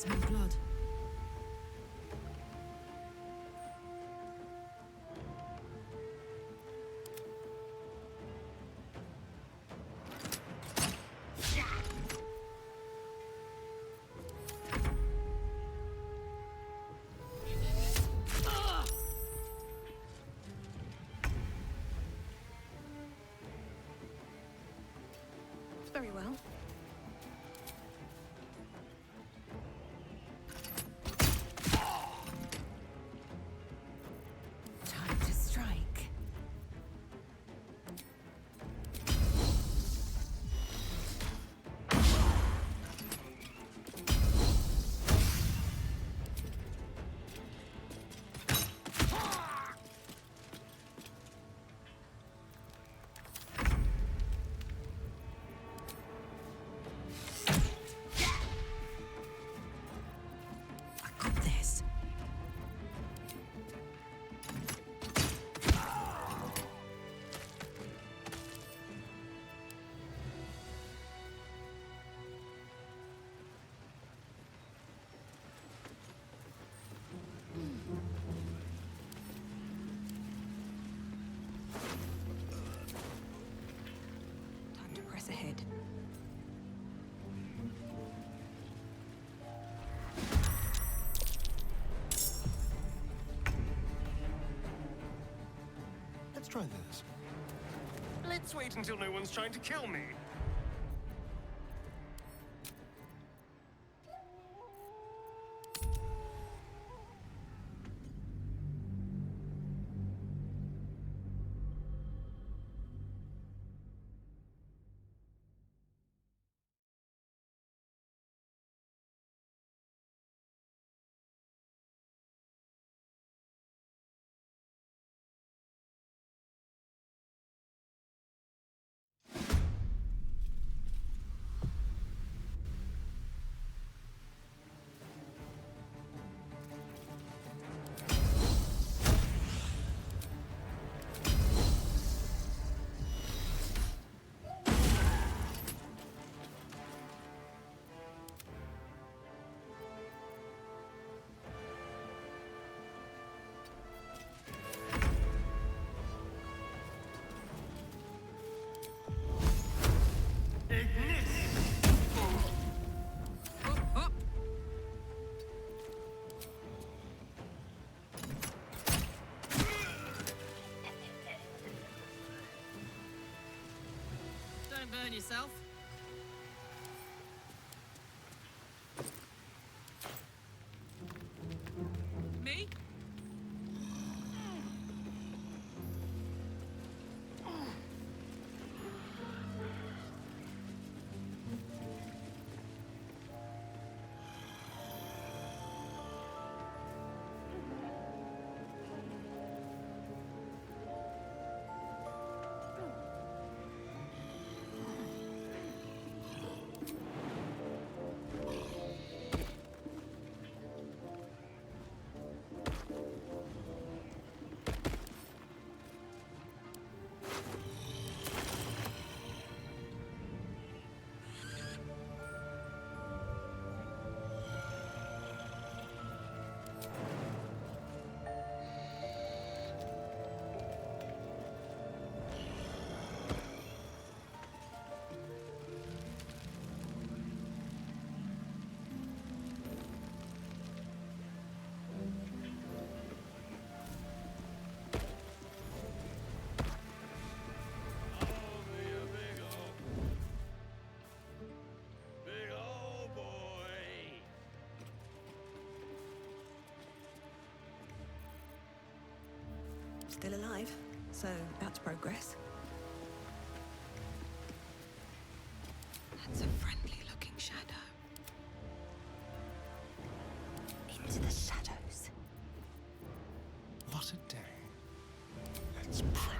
smell blood. Very well. Time to strike. Time to press ahead. Let's try this. Let's wait until no one's trying to kill me. Don't burn yourself. Me? Still alive, so that's progress. That's a friendly-looking shadow. Into the shadows. What a day. Let's prowl.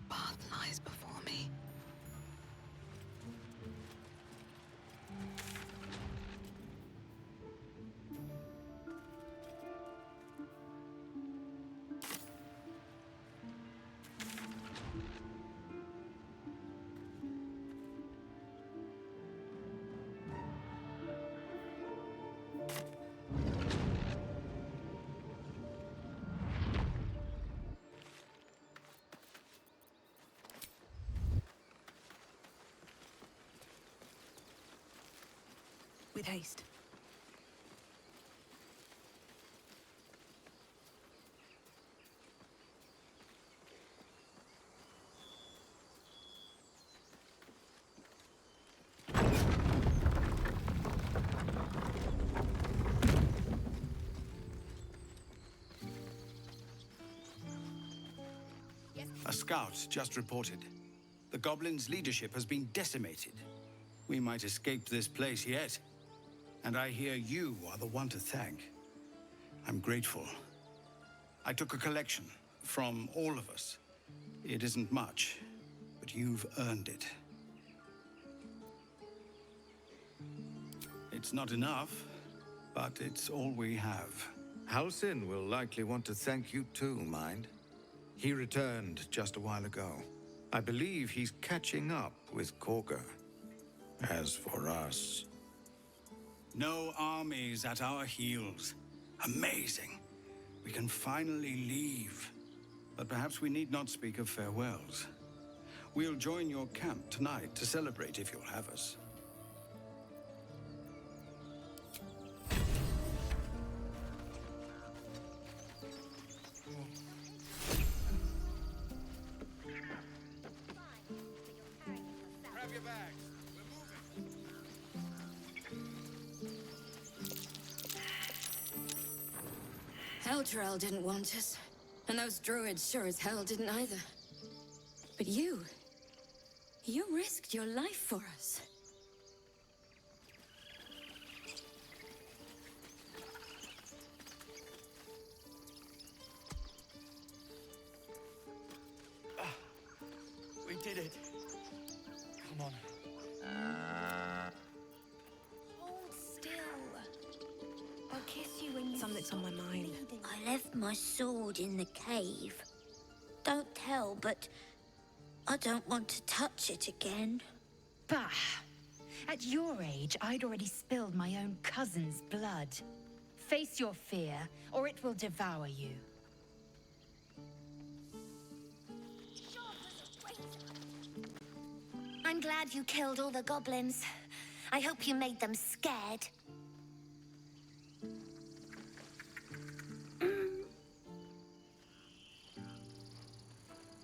What path lies before me? With haste. A scout just reported. The goblins' leadership has been decimated. We might escape this place yet. And I hear you are the one to thank. I'm grateful. I took a collection from all of us. It isn't much, but you've earned it. It's not enough, but it's all we have. Halsin will likely want to thank you too, mind. He returned just a while ago. I believe he's catching up with Korga. As for us... No armies at our heels. Amazing. We can finally leave. But perhaps we need not speak of farewells. We'll join your camp tonight to celebrate if you'll have us. Grab your bags. Eldrell didn't want us, and those druids sure as hell didn't either. But you risked your life for us. We did it. Come on. Hold still. I'll kiss you when you Something's on my mind. I left my sword in the cave. Don't tell, but I don't want to touch it again. Bah! At your age, I'd already spilled my own cousin's blood. Face your fear, or it will devour you. I'm glad you killed all the goblins. I hope you made them scared.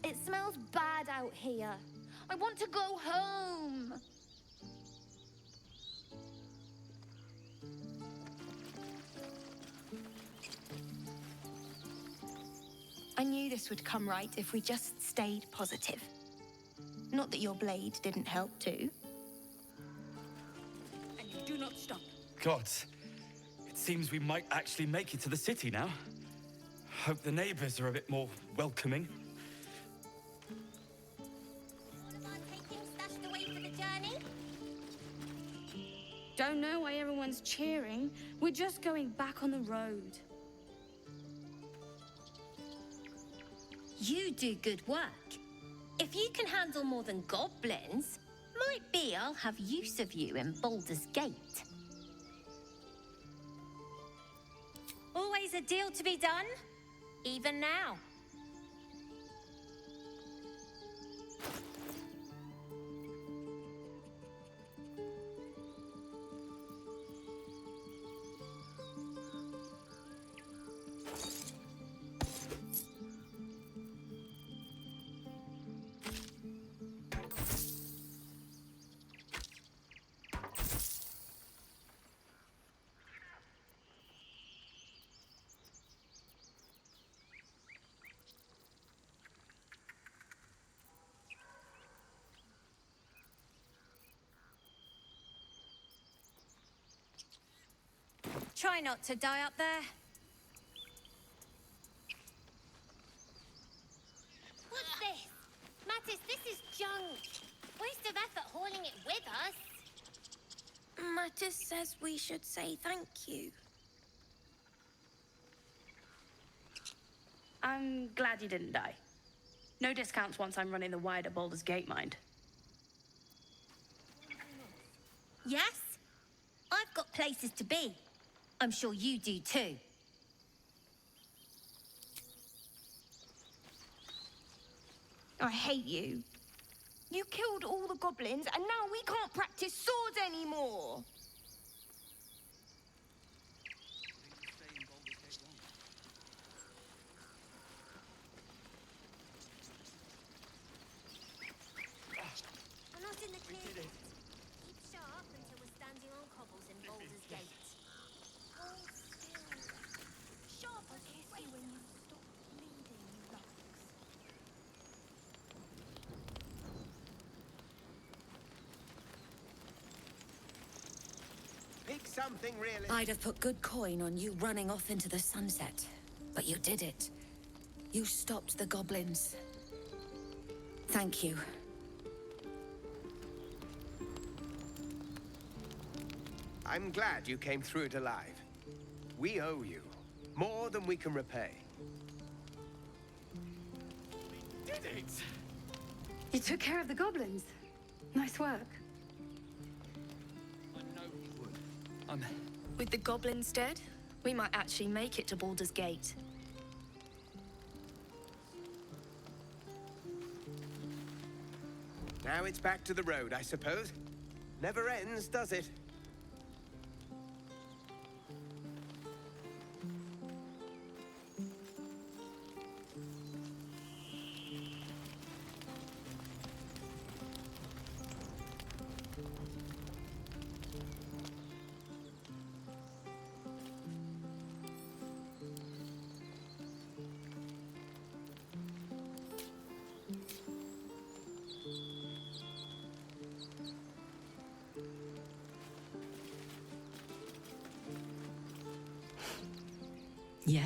It smells bad out here. I want to go home. I knew this would come right if we just stayed positive. Not that your blade didn't help too. And you do not stop. Gods, it seems we might actually make it to the city now. Hope the neighbors are a bit more welcoming. Stashed away for the journey? Don't know why everyone's cheering. We're just going back on the road. You do good work. If you can handle more than goblins, might be I'll have use of you in Baldur's Gate. Always a deal to be done, even now. Try not to die up there. What's this? of effort hauling it with us. Mattis says we should say thank you. I'm glad you didn't die. No discounts once I'm running the wider Baldur's Gate, mind. Yes? I've got places to be. I'm sure you do too. I hate you. You killed all the goblins, and now we can't practice swords anymore. I'm not in the clear. Keep sharp until we're standing on cobbles in Baldur's Gate. Hold still. Sharp as hissy when you stop bleeding, you lumps. Pick something realistic. I'd have put good coin on you running off into the sunset. But you did it. You stopped the goblins. Thank you. I'm glad you came through it alive. We owe you more than we can repay. Did it? You took care of the goblins. Nice work. I know you would. With the goblins dead, we might actually make it to Baldur's Gate. Now it's back to the road, I suppose. Never ends, does it? Yeah.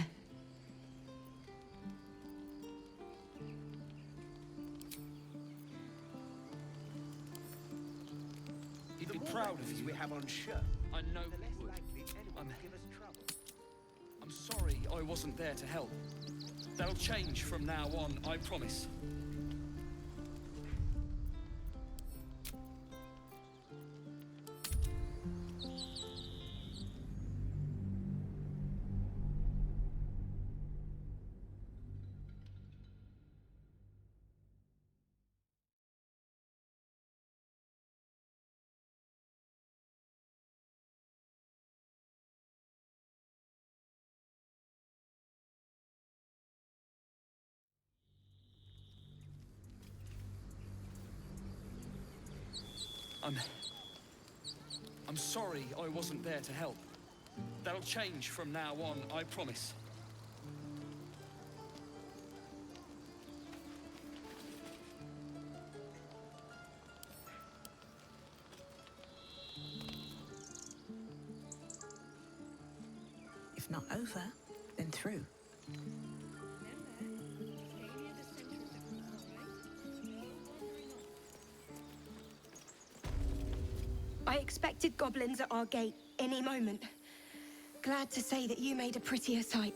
He'd The be more proud of weapons you. we have on show, I know the less he would. likely anyone will give us trouble. I'm sorry I wasn't there to help. That'll change from now on, I promise. I'm sorry I wasn't there to help. That'll change from now on, I promise. If not over, then through. I expected goblins at our gate any moment. Glad to say that you made a prettier sight.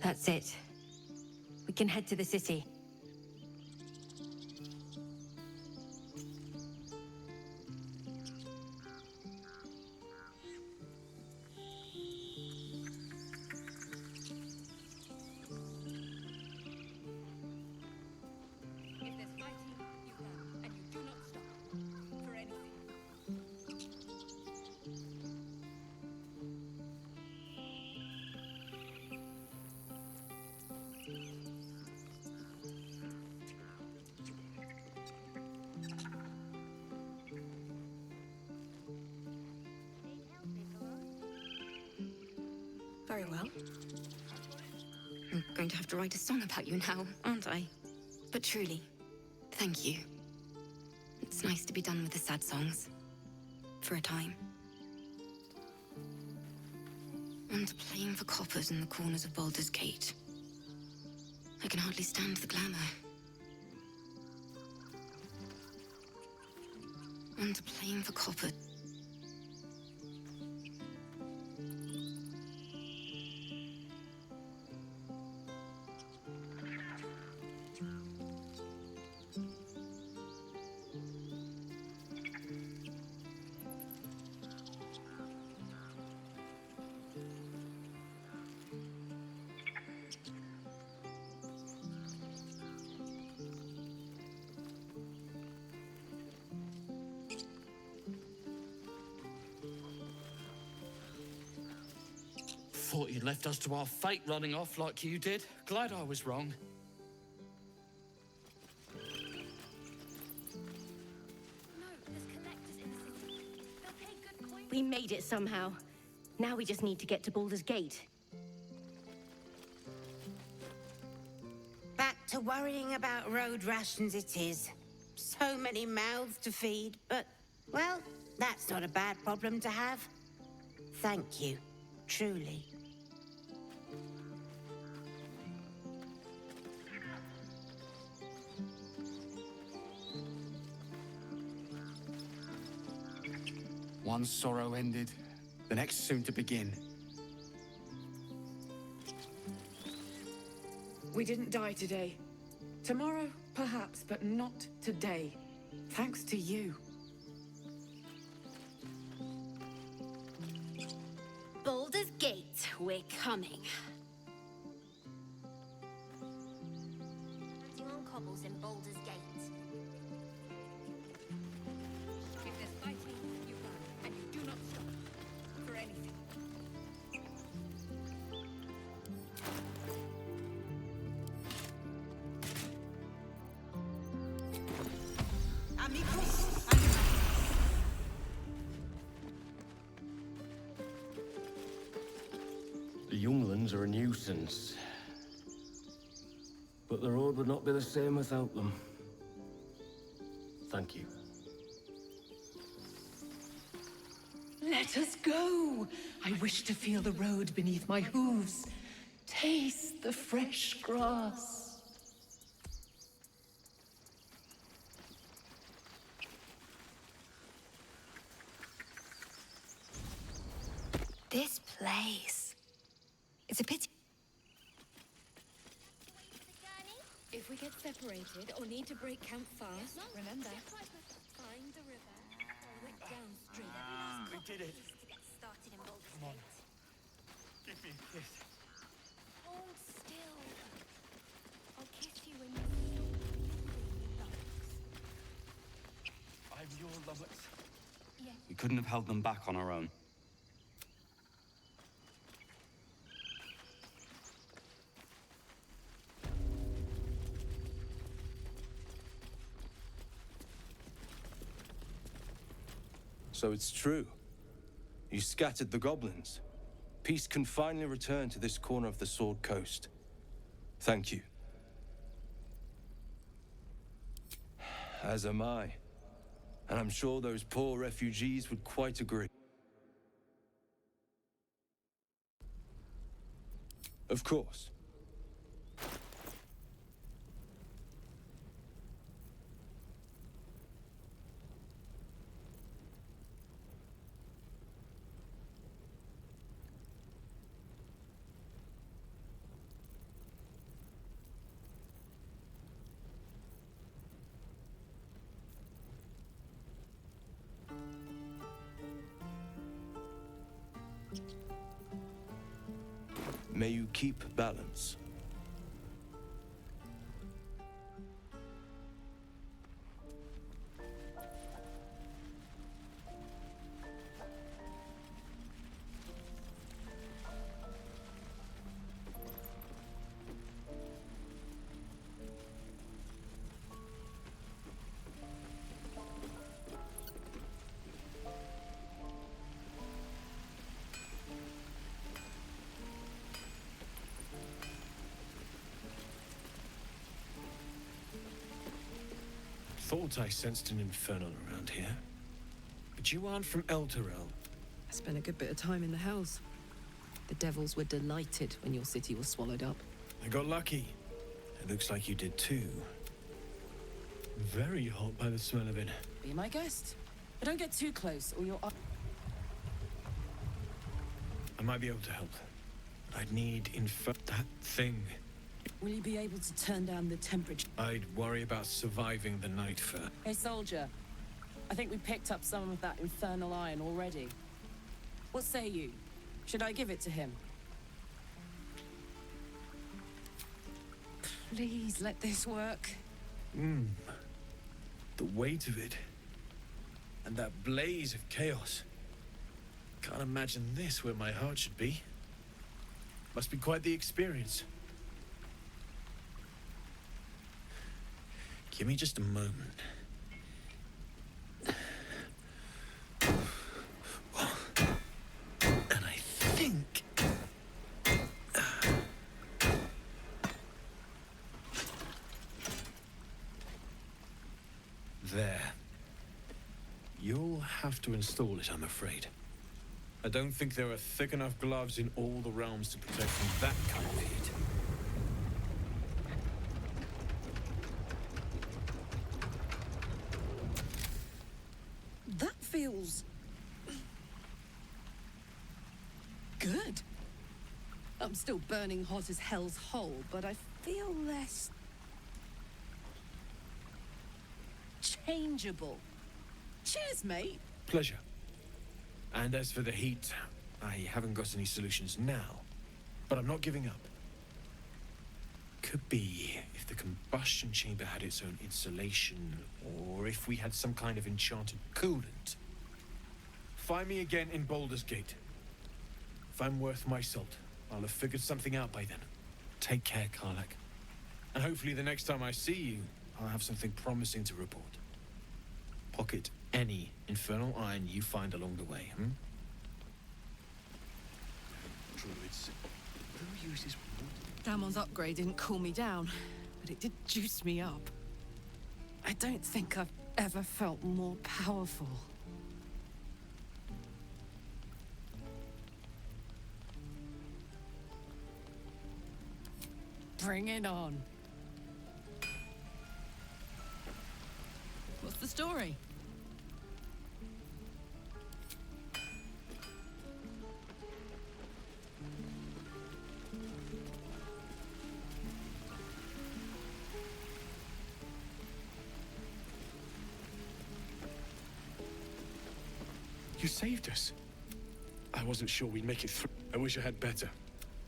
That's it. We can head to the city. Very well. I'm going to have to write a song about you now, aren't I? But truly, thank you. It's nice to be done with the sad songs. For a time. And playing for coppers in the corners of Baldur's Gate. I can hardly stand the glamour. And playing for coppers. Thought you'd left us to our fate running off like you did. Glad I was wrong. We made it somehow. Now we just need to get to Baldur's Gate. Back to worrying about road rations it is. So many mouths to feed, but, well, that's not a bad problem to have. Thank you, truly. One sorrow ended, the next soon to begin. We didn't die today. Tomorrow, perhaps, but not today. Thanks to you. Baldur's Gate, we're coming. Standing on cobbles in Baldur's Gate. If there's fighting, you run, and you do not stop. For anything. The younglings are a nuisance. But the road would not be the same without them. Thank you. Let us go! I wish to feel the road beneath my hooves. Taste the fresh grass. This place. It's a pity. If we get separated or need to break camp fast, remember, find the river, follow it downstream. We did it. To get started in Baldur's Come on. Gate. Give me a kiss. Hold still. I'll kiss you when you I'm your Lummox. Yes. We couldn't have held them back on our own. So it's true. You scattered the goblins. Peace can finally return to this corner of the Sword Coast. Thank you. As am I. And I'm sure those poor refugees would quite agree. Of course. May you keep balance. thought I sensed an infernal around here. But you aren't from Elturel. I spent a good bit of time in the Hells. The devils were delighted when your city was swallowed up. I got lucky. It looks like you did too. Very hot by the smell of it. Be my guest. But don't get too close, or you'll... I might be able to help. But I'd need that thing. Will you be able to turn down the temperature? I'd worry about surviving the night first. Hey, soldier. I think we picked up some of that infernal iron already. What say you? Should I give it to him? Please let this work. The weight of it. And that blaze of chaos. Can't imagine this where my heart should be. Must be quite the experience. Give me just a moment. And I think... There. You'll have to install it, I'm afraid. I don't think there are thick enough gloves in all the realms to protect from that kind of heat. That feels... good. I'm still burning hot as hell's hole, but I feel less... changeable. Cheers, mate. Pleasure. And as for the heat, I haven't got any solutions now. But I'm not giving up. Could be if the combustion chamber had its own insulation, or if we had some kind of enchanted coolant. Find me again in Baldur's Gate. If I'm worth my salt, I'll have figured something out by then. Take care, Karlach. And hopefully the next time I see you, I'll have something promising to report. Pocket any infernal iron you find along the way, Druids. Who uses wood? Damon's upgrade didn't cool me down, but it did juice me up. I don't think I've ever felt more powerful. Bring it on. What's the story? You saved us. I wasn't sure we'd make it through. I wish I had better,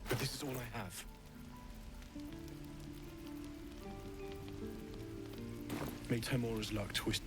but this is all I have. May Temora's luck twist.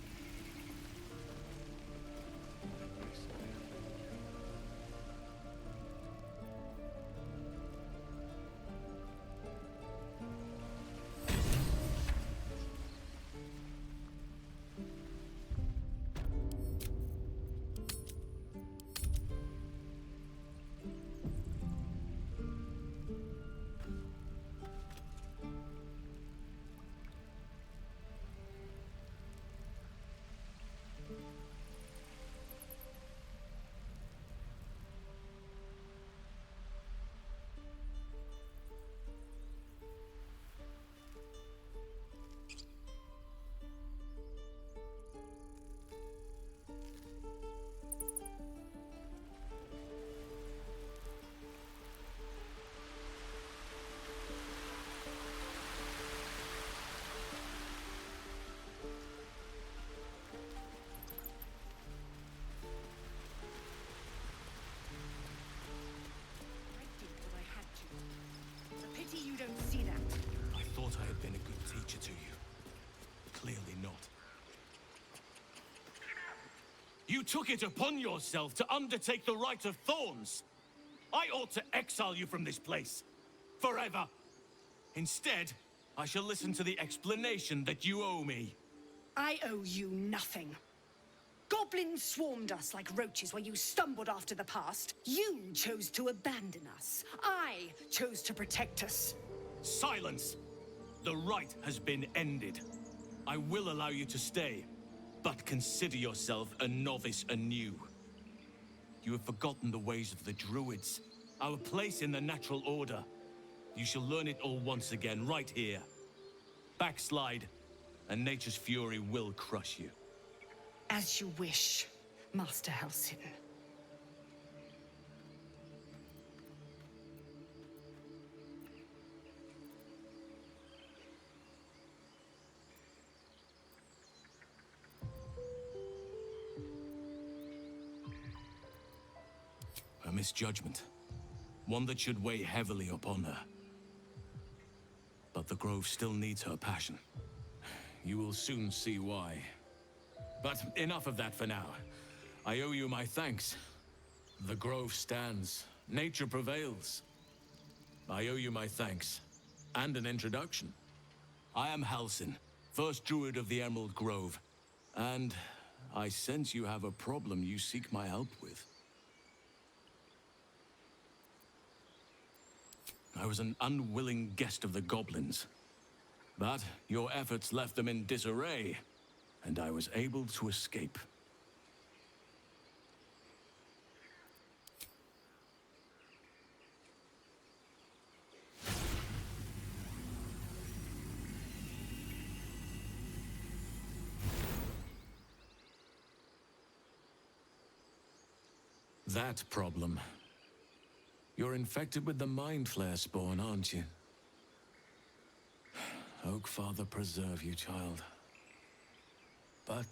You don't see that. I thought I had been a good teacher to you. Clearly not. You took it upon yourself to undertake the Rite of Thorns. I ought to exile you from this place. Forever. Instead, I shall listen to the explanation that you owe me. I owe you nothing. Goblins swarmed us like roaches while you stumbled after the past. You chose to abandon us. I chose to protect us. Silence! The rite has been ended. I will allow you to stay, but consider yourself a novice anew. You have forgotten the ways of the druids, our place in the natural order. You shall learn it all once again, right here. Backslide, and nature's fury will crush you. As you wish, Master Halsin. A misjudgment. One that should weigh heavily upon her. But the Grove still needs her passion. You will soon see why. But enough of that for now. I owe you my thanks. The Grove stands. Nature prevails. I owe you my thanks. And an introduction. I am Halsin, first druid of the Emerald Grove. And I sense you have a problem you seek my help with. I was an unwilling guest of the goblins. But your efforts left them in disarray, and I was able to escape. That problem. You're infected with the Mind Flare spawn, aren't you? Oakfather preserve you, child. But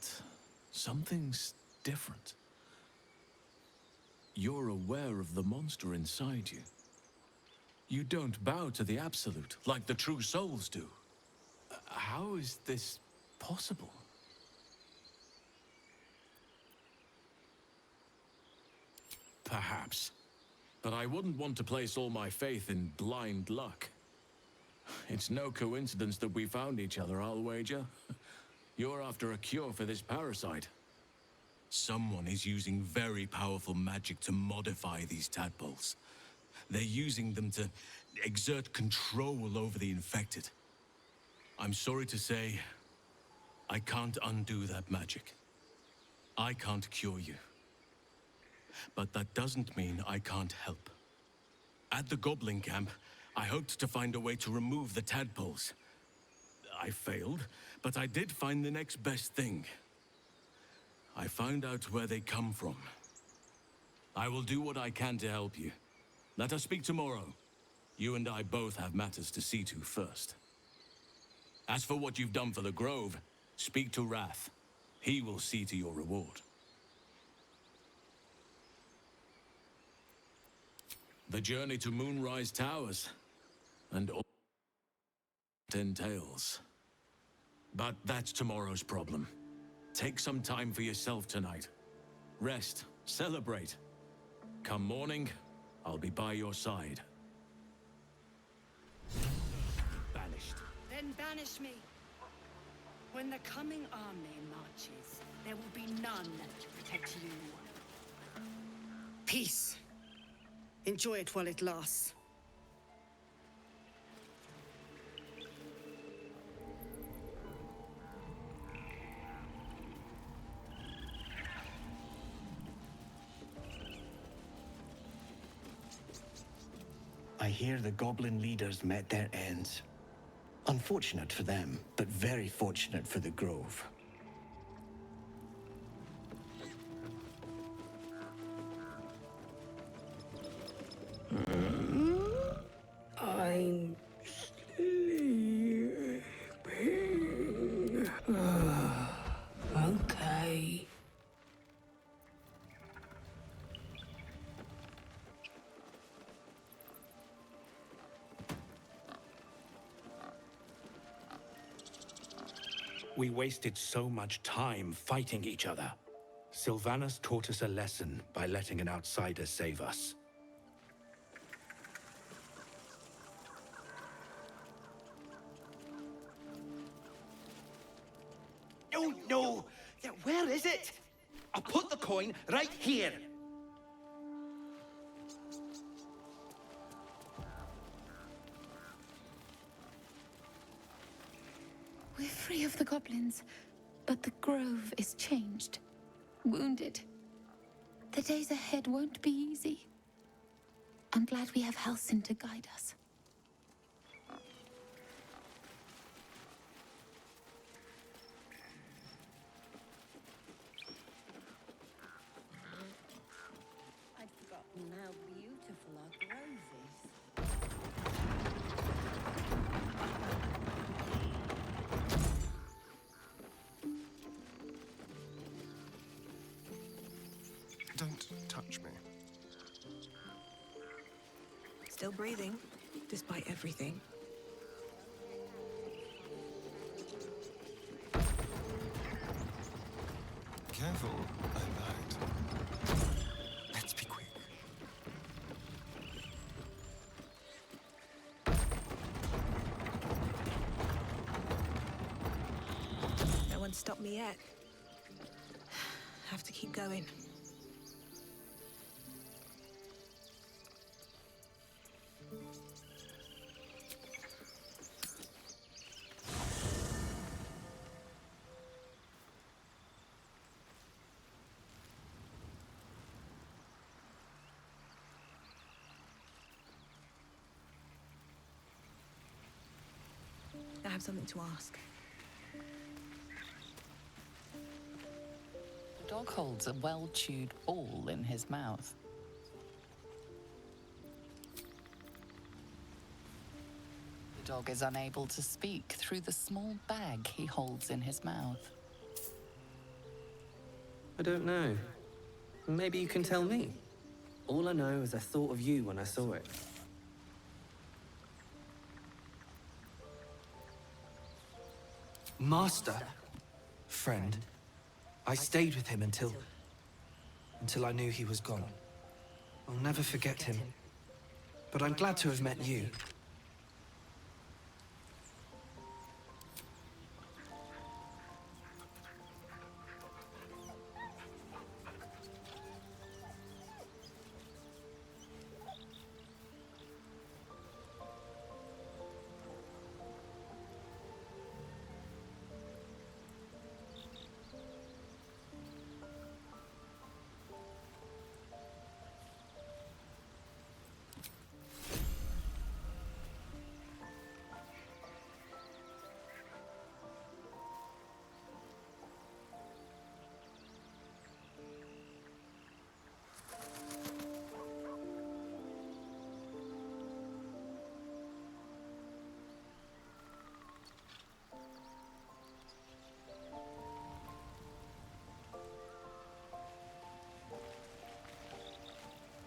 something's different. You're aware of the monster inside you. You don't bow to the Absolute, like the true souls do. How is this possible? Perhaps. But I wouldn't want to place all my faith in blind luck. It's no coincidence that we found each other, I'll wager. You're after a cure for this parasite. Someone is using very powerful magic to modify these tadpoles. They're using them to exert control over the infected. I'm sorry to say, I can't undo that magic. I can't cure you. But that doesn't mean I can't help. At the Goblin camp, I hoped to find a way to remove the tadpoles. I failed, but I did find the next best thing. I found out where they come from. I will do what I can to help you. Let us speak tomorrow. You and I both have matters to see to first. As for what you've done for the Grove, speak to Wrath. He will see to your reward. The journey to Moonrise Towers, and all it entails. But that's tomorrow's problem. Take some time for yourself tonight. Rest, celebrate. Come morning, I'll be by your side. Banished. Then banish me. When the coming army marches, there will be none to protect you. Peace. Enjoy it while it lasts. I hear the goblin leaders met their ends. Unfortunate for them, but very fortunate for the Grove. I'm sleeping. Okay. We wasted so much time fighting each other. Sylvanas taught us a lesson by letting an outsider save us. Oh, no! Where is it? I'll put the coin right here. We're free of the goblins, but the grove is changed. Wounded. The days ahead won't be easy. I'm glad we have Halsin to guide us. I'd forgotten how beautiful our grove is. Don't touch me. Still breathing, despite everything. Careful, I lied. Let's be quick. No one stopped me yet. Have to keep going. I have something to ask. The dog holds a well-chewed ball in his mouth. The dog is unable to speak through the small bag he holds in his mouth. I don't know. Maybe you can tell me. All I know is I thought of you when I saw it. Master, friend, I stayed with him until I knew he was gone. I'll never forget him, but I'm glad to have met you.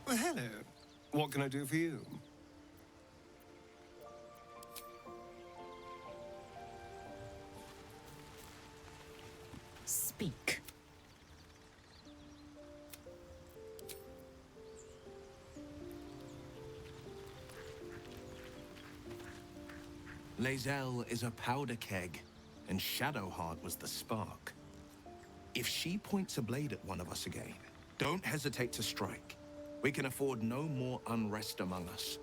Well, hello. What can I do for you? Speak. Lae'zel is a powder keg, and Shadowheart was the spark. If she points a blade at one of us again, don't hesitate to strike. We can afford no more unrest among us.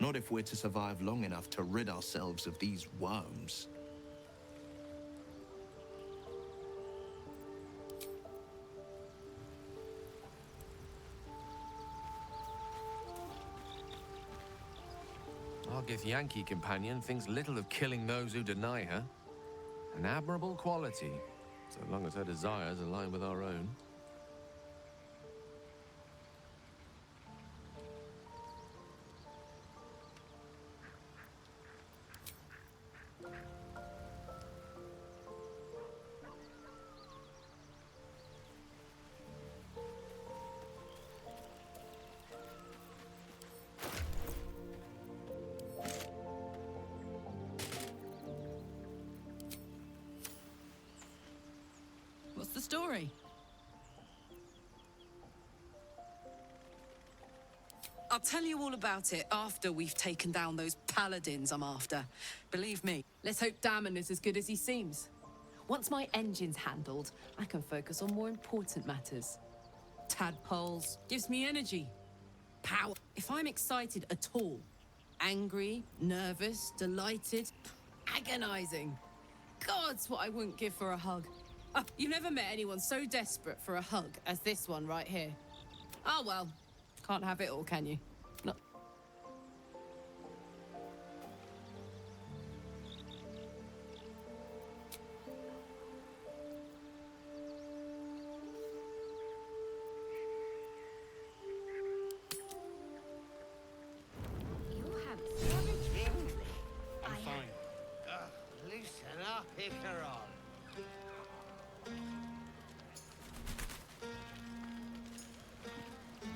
Not if we're to survive long enough to rid ourselves of these worms. Argith Yankee companion thinks little of killing those who deny her. An admirable quality, so long as her desires align with our own. What's the story? I'll tell you all about it after we've taken down those paladins I'm after. Believe me, let's hope Damon is as good as he seems. Once my engine's handled, I can focus on more important matters. Tadpoles gives me energy, power. If I'm excited at all, angry, nervous, delighted, agonizing, gods, what I wouldn't give for a hug. You've never met anyone so desperate for a hug as this one right here. Oh well, can't have it all, can you? No. I'm fine. Loosen up, Icaron.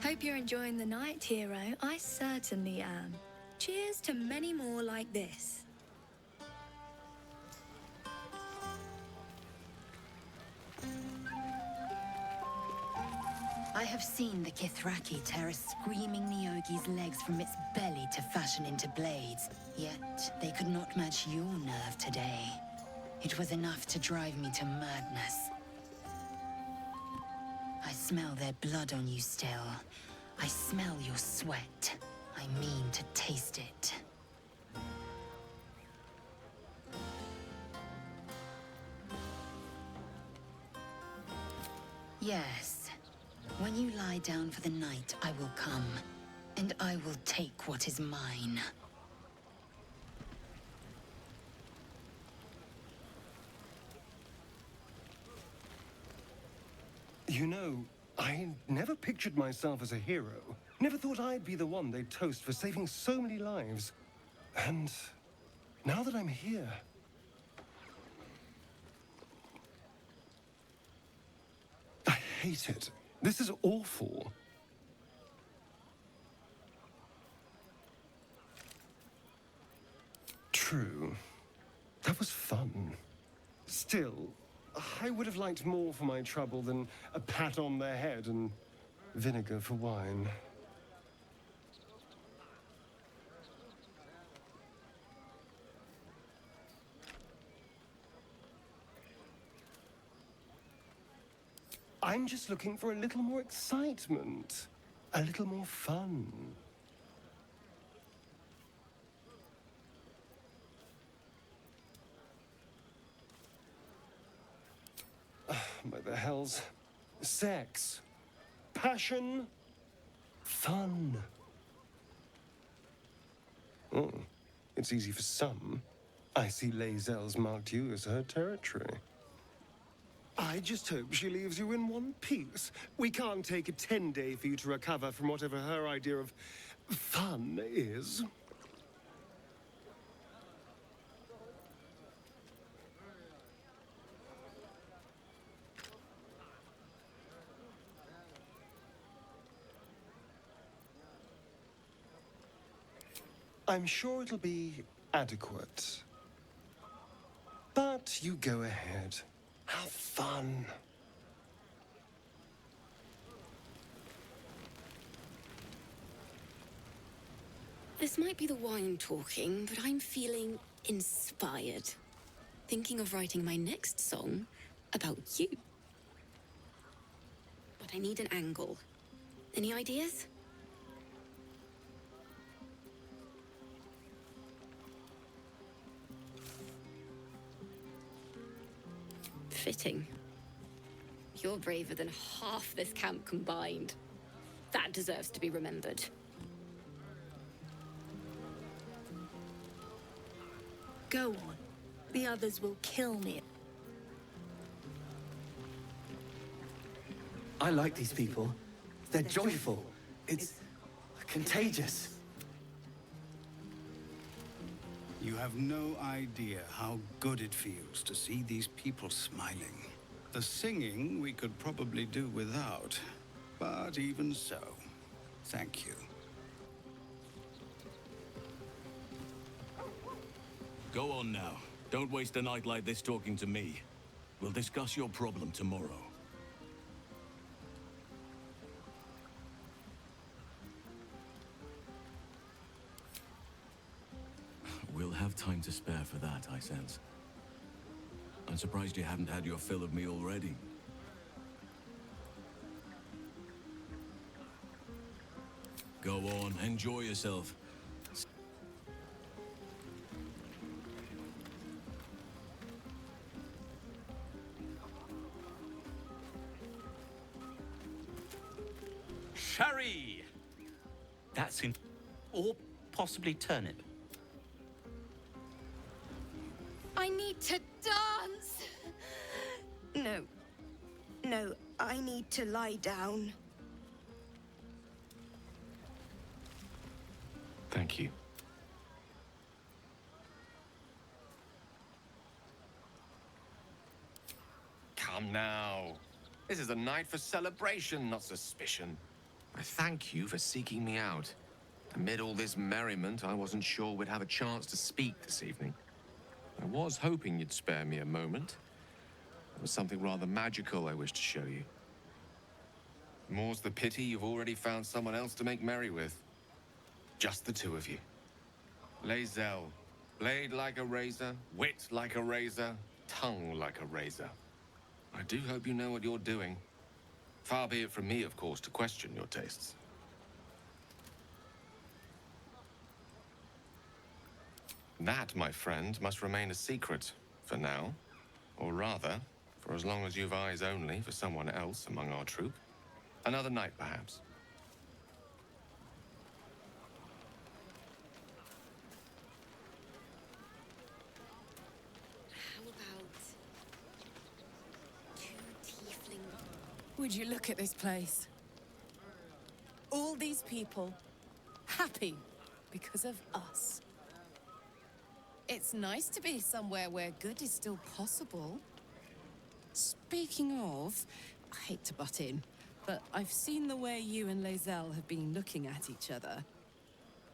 Hope you're enjoying the night, hero. I certainly am. Cheers to many more like this. I have seen the Kithraki tear a screaming Nyogi's legs from its belly to fashion into blades. Yet, they could not match your nerve today. It was enough to drive me to madness. I smell their blood on you still. I smell your sweat. I mean to taste it. Yes. When you lie down for the night, I will come. And I will take what is mine. You know, I never pictured myself as a hero. Never thought I'd be the one they'd toast for saving so many lives. And now that I'm here... I hate it. This is awful. True. That was fun. Still, I would have liked more for my trouble than a pat on the head and vinegar for wine. I'm just looking for a little more excitement, a little more fun. By the hells. Sex. Passion. Fun. Oh, it's easy for some. I see Lae'zel's marked you as her territory. I just hope she leaves you in one piece. We can't take a 10-day for you to recover from whatever her idea of fun is. I'm sure it'll be adequate. But you go ahead. Have fun. This might be the wine talking, but I'm feeling inspired. Thinking of writing my next song about you. But I need an angle. Any ideas? Fitting. You're braver than half this camp combined. That deserves to be remembered. Go on. The others will kill me. I like these people. They're joyful. It's contagious. You have no idea how good it feels to see these people smiling. The singing we could probably do without, but even so, thank you. Go on now. Don't waste a night like this talking to me. We'll discuss your problem tomorrow. We'll have time to spare for that, I sense. I'm surprised you haven't had your fill of me already. Go on, enjoy yourself. Sherry! That's in... or possibly turnip. I need to dance! No. No, I need to lie down. Thank you. Come now. This is a night for celebration, not suspicion. I thank you for seeking me out. Amid all this merriment, I wasn't sure we'd have a chance to speak this evening. I was hoping you'd spare me a moment. There was something rather magical I wished to show you. More's the pity you've already found someone else to make merry with. Just the two of you. Lae'zel, blade like a razor, wit like a razor, tongue like a razor. I do hope you know what you're doing. Far be it from me, of course, to question your tastes. That, my friend, must remain a secret for now. Or rather, for as long as you've eyes only for someone else among our troop. Another night, perhaps. How about two tiefling? Would you look at this place? All these people happy because of us. It's nice to be somewhere where good is still possible. Speaking of, I hate to butt in, but I've seen the way you and Lae'zel have been looking at each other.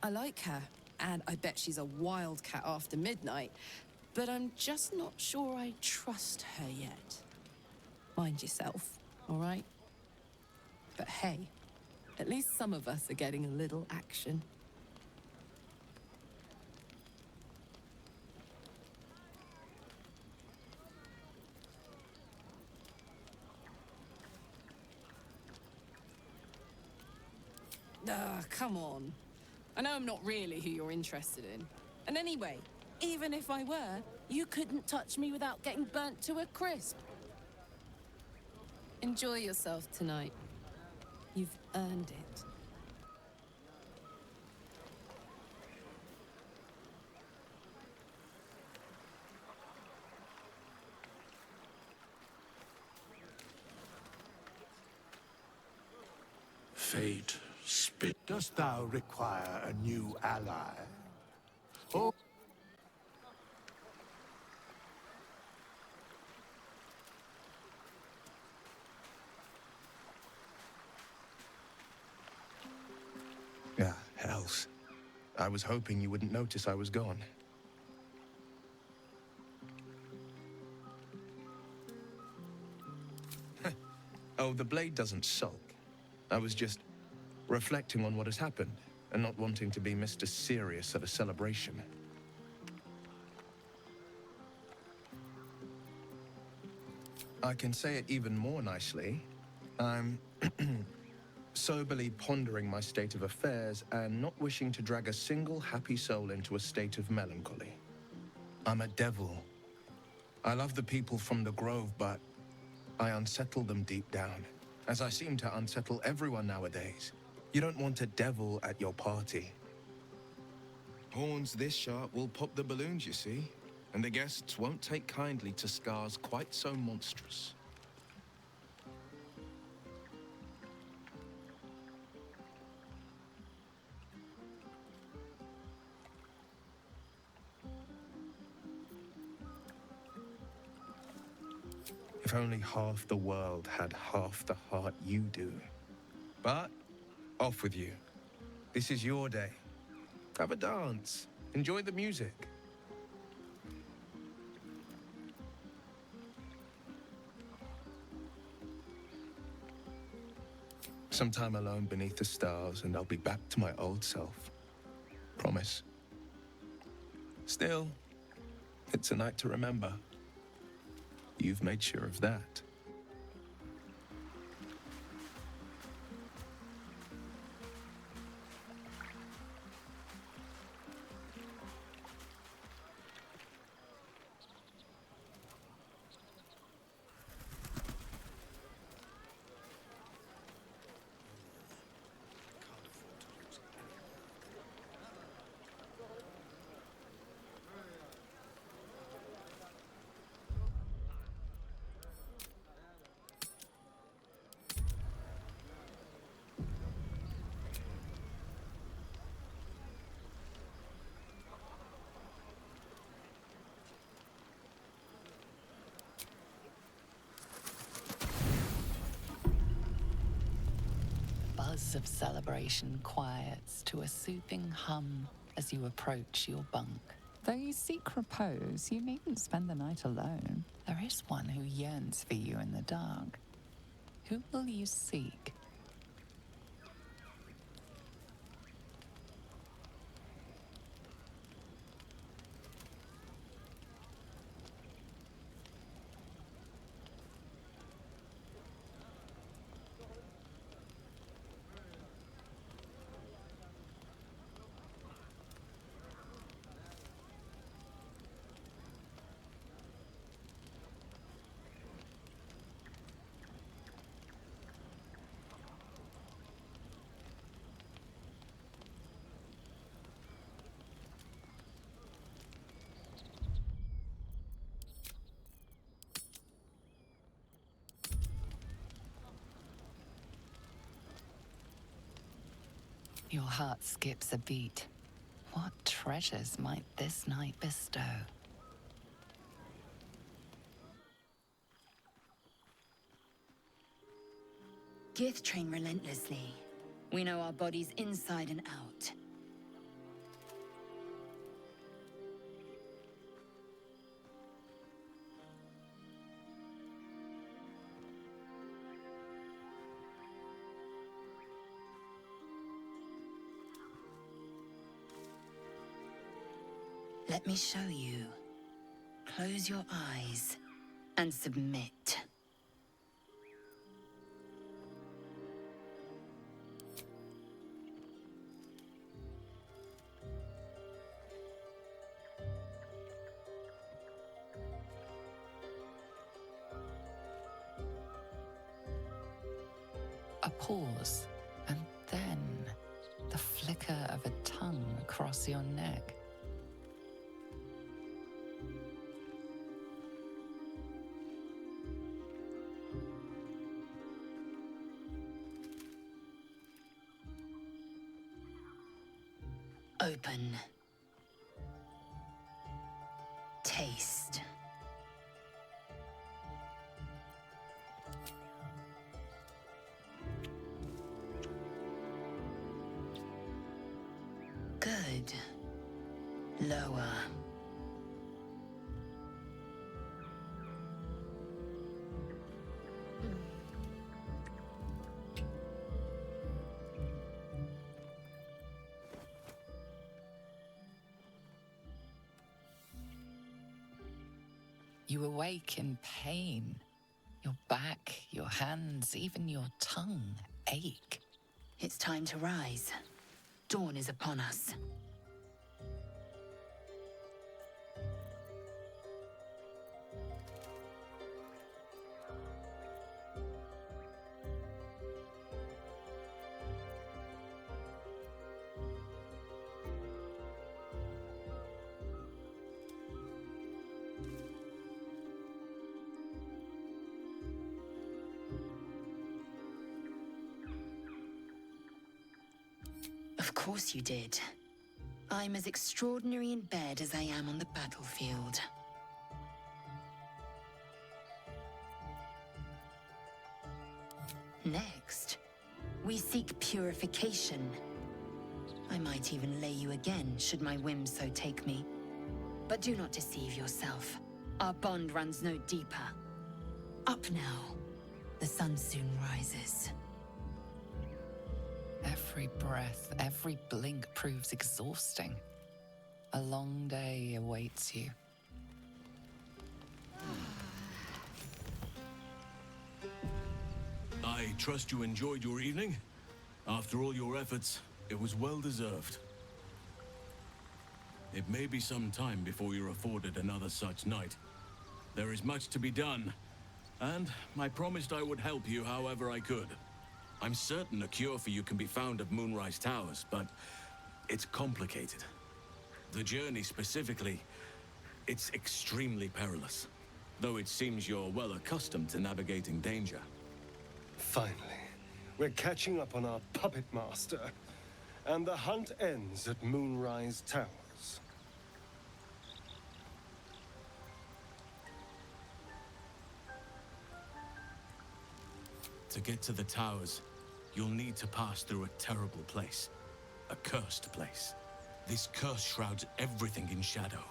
I like her, and I bet she's a wildcat after midnight, but I'm just not sure I trust her yet. Mind yourself, all right? But hey, at least some of us are getting a little action. Come on. I know I'm not really who you're interested in. And anyway, even if I were, you couldn't touch me without getting burnt to a crisp. Enjoy yourself tonight. You've earned it. Fate spit. Dost thou require a new ally? Or... Ah, hells. I was hoping you wouldn't notice I was gone. Oh, the blade doesn't sulk. I was just reflecting on what has happened and not wanting to be Mr. Serious at a celebration. I can say it even more nicely. I'm soberly pondering my state of affairs and not wishing to drag a single happy soul into a state of melancholy. I'm a devil. I love the people from the Grove, but I unsettle them deep down, as I seem to unsettle everyone nowadays. You don't want a devil at your party. Horns this sharp will pop the balloons, you see, and the guests won't take kindly to scars quite so monstrous. If only half the world had half the heart you do. But off with you. This is your day. Have a dance. Enjoy the music. Some time alone beneath the stars, and I'll be back to my old self. Promise. Still, it's a night to remember. You've made sure of that. buzz of celebration quiets to a soothing hum as you approach your bunk. Though you seek repose, you needn't spend the night alone. There is one who yearns for you in the dark. Who will you seek? Your heart skips a beat. What treasures might this night bestow? Gith train relentlessly. We know our bodies inside and out. Let me show you. Close your eyes and submit. A pause, and then the flicker of a tongue across your neck. Open. Taste. Good. Lower. You awake in pain. Your back, your hands, even your tongue ache. It's time to rise. Dawn is upon us. Of course you did. I'm as extraordinary in bed as I am on the battlefield. Next, we seek purification. I might even lay you again, should my whims so take me. But do not deceive yourself. Our bond runs no deeper. Up now. The sun soon rises. Every breath, every blink proves exhausting. A long day awaits you. I trust you enjoyed your evening. After all your efforts, it was well deserved. It may be some time before you're afforded another such night. There is much to be done, and I promised I would help you however I could. I'm certain a cure for you can be found at Moonrise Towers, but it's complicated. The journey specifically, it's extremely perilous, though it seems you're well accustomed to navigating danger. Finally, we're catching up on our puppet master, and the hunt ends at Moonrise Towers. To get to the towers, you'll need to pass through a terrible place. A cursed place. This curse shrouds everything in shadow.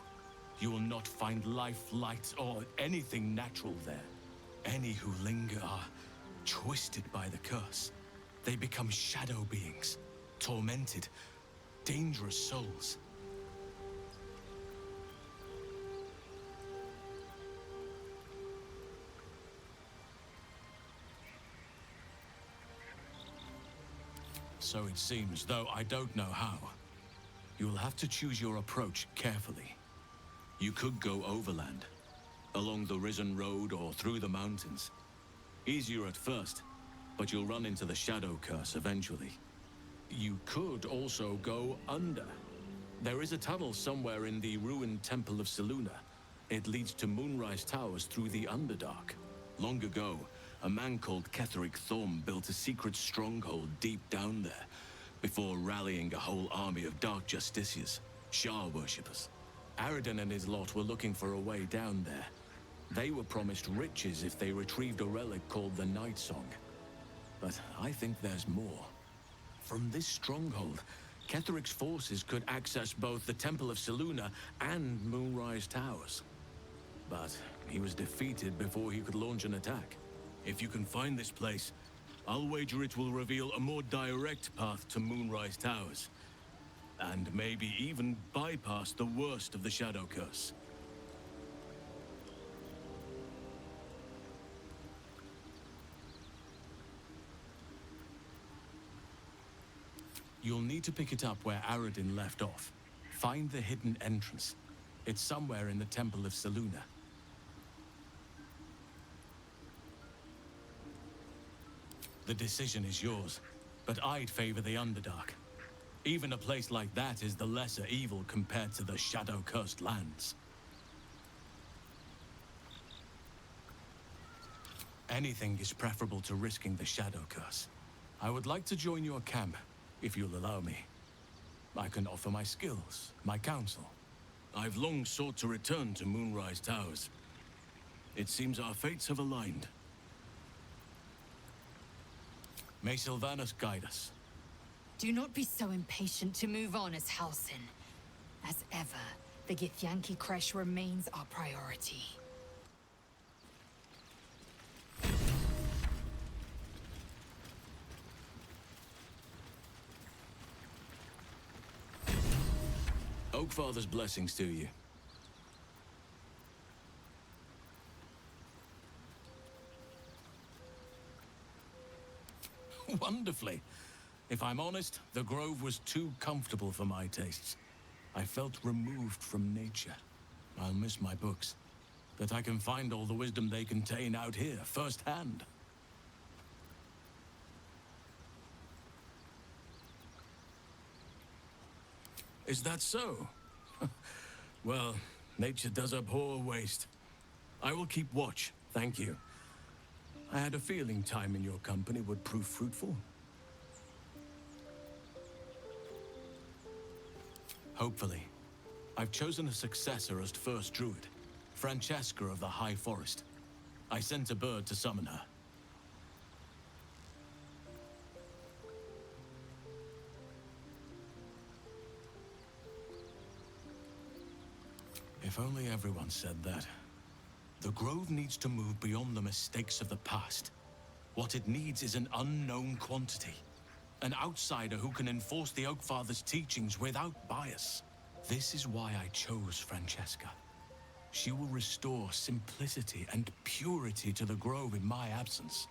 You will not find life, light, or anything natural there. Any who linger are twisted by the curse. They become shadow beings, tormented, dangerous souls. So it seems, though I don't know how. You'll have to choose your approach carefully. You could go overland, along the Risen Road or through the mountains. Easier at first, but you'll run into the Shadow Curse eventually. You could also go under. There is a tunnel somewhere in the ruined Temple of Selûne. It leads to Moonrise Towers through the Underdark. Long ago, a man called Ketheric Thorm built a secret stronghold deep down there, before rallying a whole army of Dark Justiciars, Shah worshippers. Aradin and his lot were looking for a way down there. They were promised riches if they retrieved a relic called the Night Song. But I think there's more. From this stronghold, Ketheric's forces could access both the Temple of Selûne and Moonrise Towers. But he was defeated before he could launch an attack. If you can find this place, I'll wager it will reveal a more direct path to Moonrise Towers. And maybe even bypass the worst of the Shadow Curse. You'll need to pick it up where Aradin left off. Find the hidden entrance. It's somewhere in the Temple of Selûne. The decision is yours, but I'd favor the Underdark. Even a place like that is the lesser evil compared to the shadow-cursed lands. Anything is preferable to risking the Shadow Curse. I would like to join your camp, if you'll allow me. I can offer my skills, my counsel. I've long sought to return to Moonrise Towers. It seems our fates have aligned. May Sylvanas guide us. Do not be so impatient to move on as Halsin. As ever, the Githyanki Kresh remains our priority. Oakfather's blessings to you. Wonderfully. If I'm honest, the grove was too comfortable for my tastes. I felt removed from nature. I'll miss my books, but I can find all the wisdom they contain out here, firsthand. Is that so? Well, nature does abhor waste. I will keep watch, thank you. I had a feeling time in your company would prove fruitful. Hopefully. I've chosen a successor as first druid, Francesca of the High Forest. I sent a bird to summon her. If only everyone said that. The Grove needs to move beyond the mistakes of the past. What it needs is an unknown quantity. An outsider who can enforce the Oakfather's teachings without bias. This is why I chose Francesca. She will restore simplicity and purity to the Grove in my absence.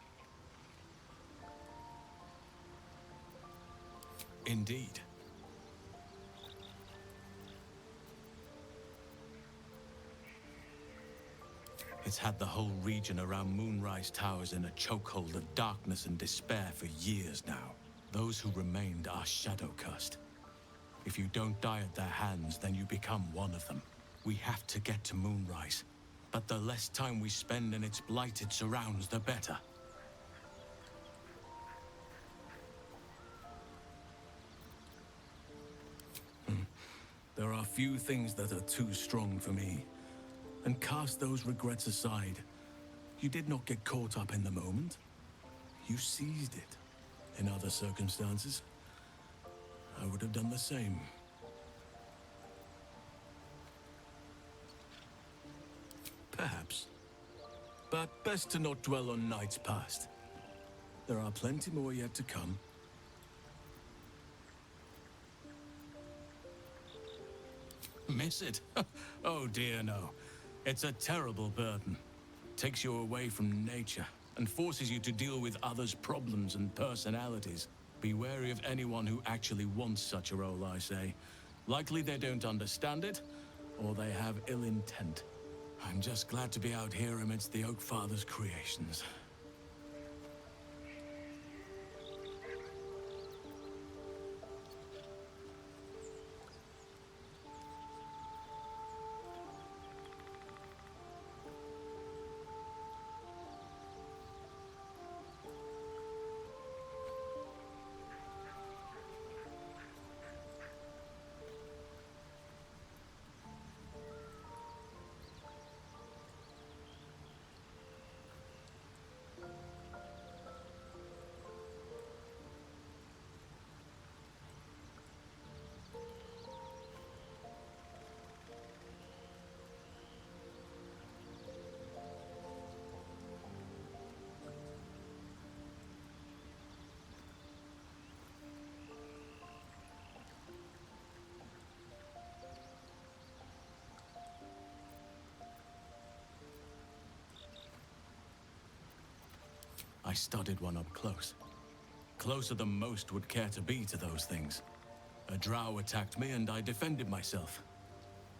Indeed. It's had the whole region around Moonrise Towers in a chokehold of darkness and despair for years now. Those who remained are shadow-cursed. If you don't die at their hands, then you become one of them. We have to get to Moonrise, but the less time we spend in its blighted surrounds, the better. There are few things that are too strong for me. And cast those regrets aside. You did not get caught up in the moment. You seized it. In other circumstances, I would have done the same. Perhaps. But best to not dwell on nights past. There are plenty more yet to come. Miss it? Oh dear, no. It's a terrible burden. Takes you away from nature and forces you to deal with others' problems and personalities. Be wary of anyone who actually wants such a role, I say. Likely they don't understand it, or they have ill intent. I'm just glad to be out here amidst the Oak Father's creations. I studied one up close. Closer than most would care to be to those things. A drow attacked me and I defended myself.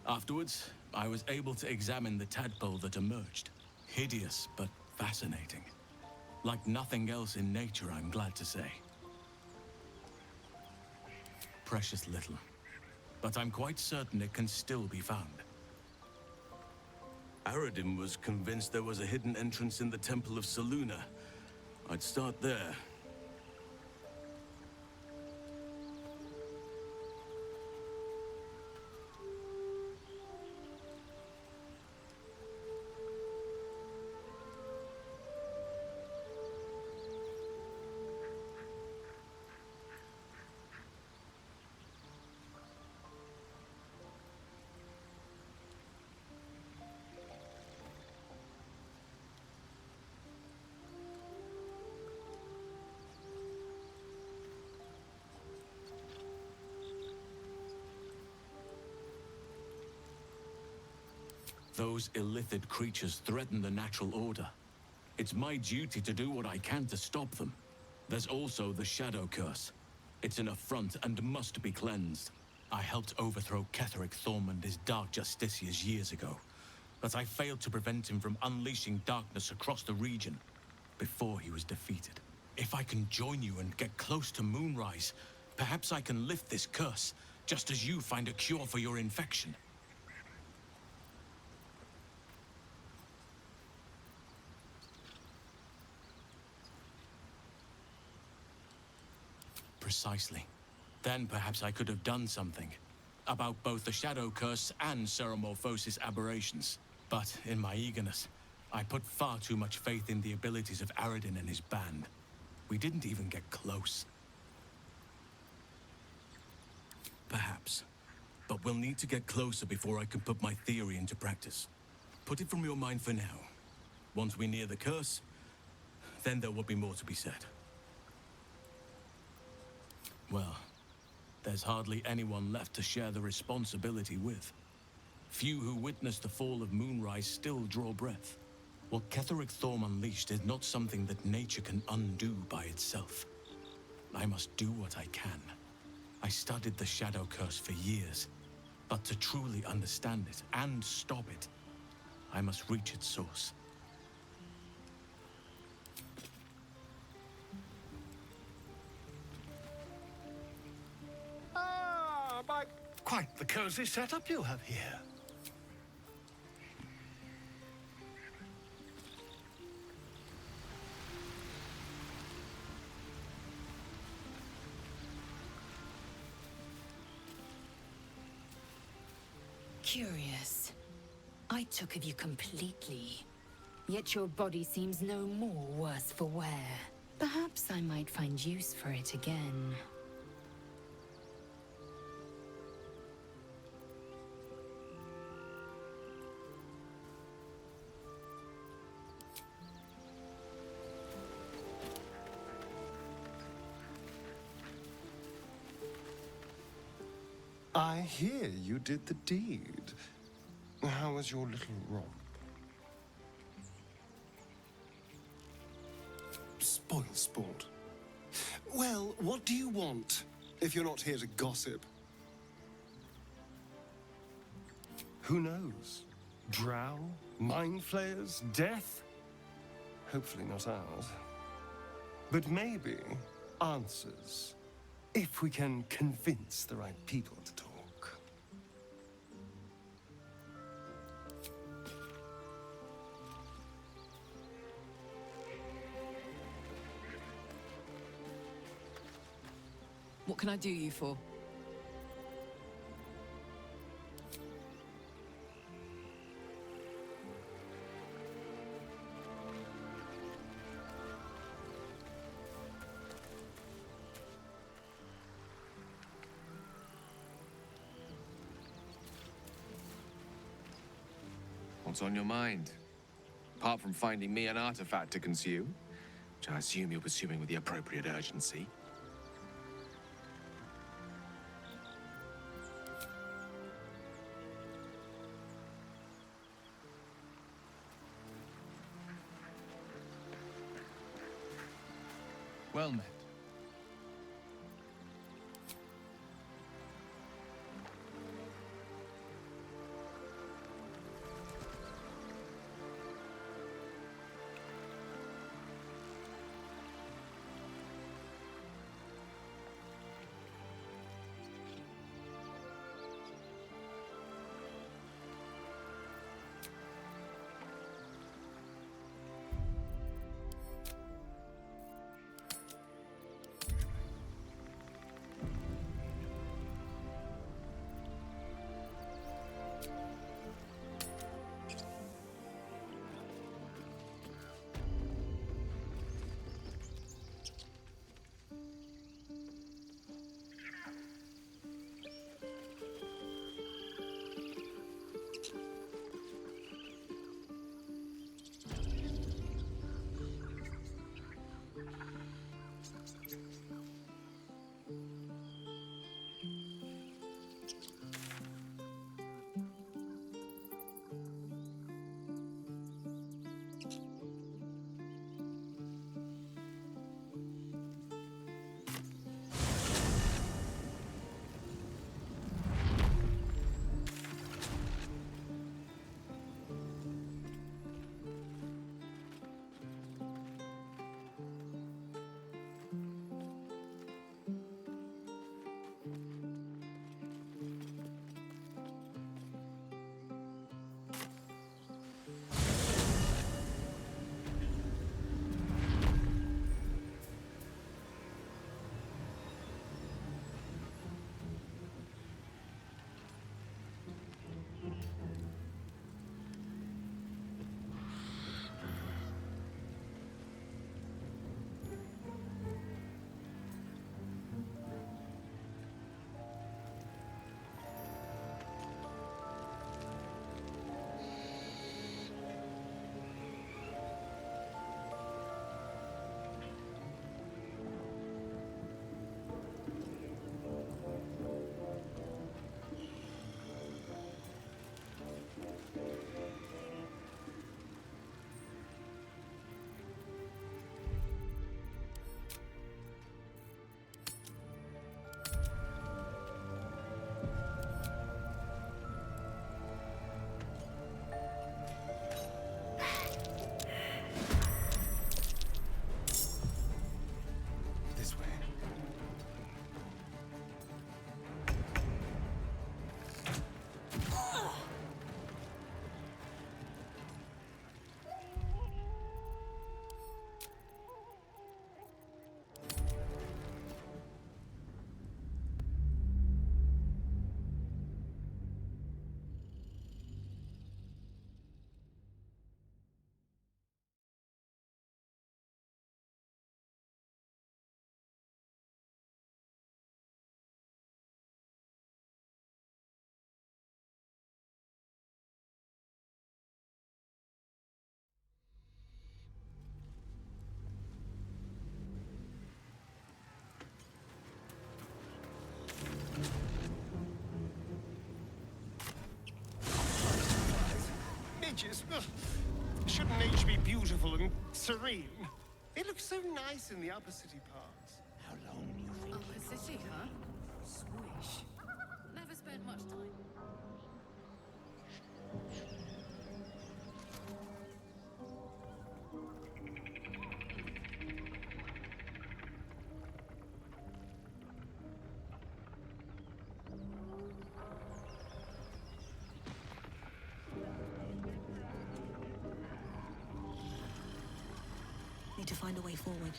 Afterwards, I was able to examine the tadpole that emerged. Hideous, but fascinating. Like nothing else in nature, I'm glad to say. Precious little. But I'm quite certain it can still be found. Aradin was convinced there was a hidden entrance in the Temple of Selûne. I'd start there. Those illithid creatures threaten the natural order. It's my duty to do what I can to stop them. There's also the Shadow Curse. It's an affront and must be cleansed. I helped overthrow Ketheric Thorm and his Dark Justiciars years ago, but I failed to prevent him from unleashing darkness across the region before he was defeated. If I can join you and get close to Moonrise, perhaps I can lift this curse, just as you find a cure for your infection. Precisely. Then perhaps I could have done something about both the Shadow Curse and Ceremorphosis aberrations. But in my eagerness, I put far too much faith in the abilities of Aradin and his band. We didn't even get close. Perhaps. But we'll need to get closer before I can put my theory into practice. Put it from your mind for now. Once we near the curse, then there will be more to be said. Well, there's hardly anyone left to share the responsibility with. Few who witnessed the fall of Moonrise still draw breath. What Ketheric Thorm unleashed is not something that nature can undo by itself. I must do what I can. I studied the Shadow Curse for years, but to truly understand it and stop it, I must reach its source. Quite the cozy setup you have here. Curious. I took of you completely. Yet your body seems no more worse for wear. Perhaps I might find use for it again. I hear you did the deed. How was your little romp? Spoil sport. Well, what do you want, if you're not here to gossip? Who knows? Drow? Mind flayers? Death? Hopefully not ours. But maybe answers. If we can convince the right people to talk. What can I do you for? What's on your mind? Apart from finding me an artifact to consume, which I assume you're pursuing with the appropriate urgency. Well met. ages. Ugh. Shouldn't nature be beautiful and serene? It looks so nice in the upper city parts. How long do you think? Upper city, huh? Swish. Never spent much time. Need to find a way forward.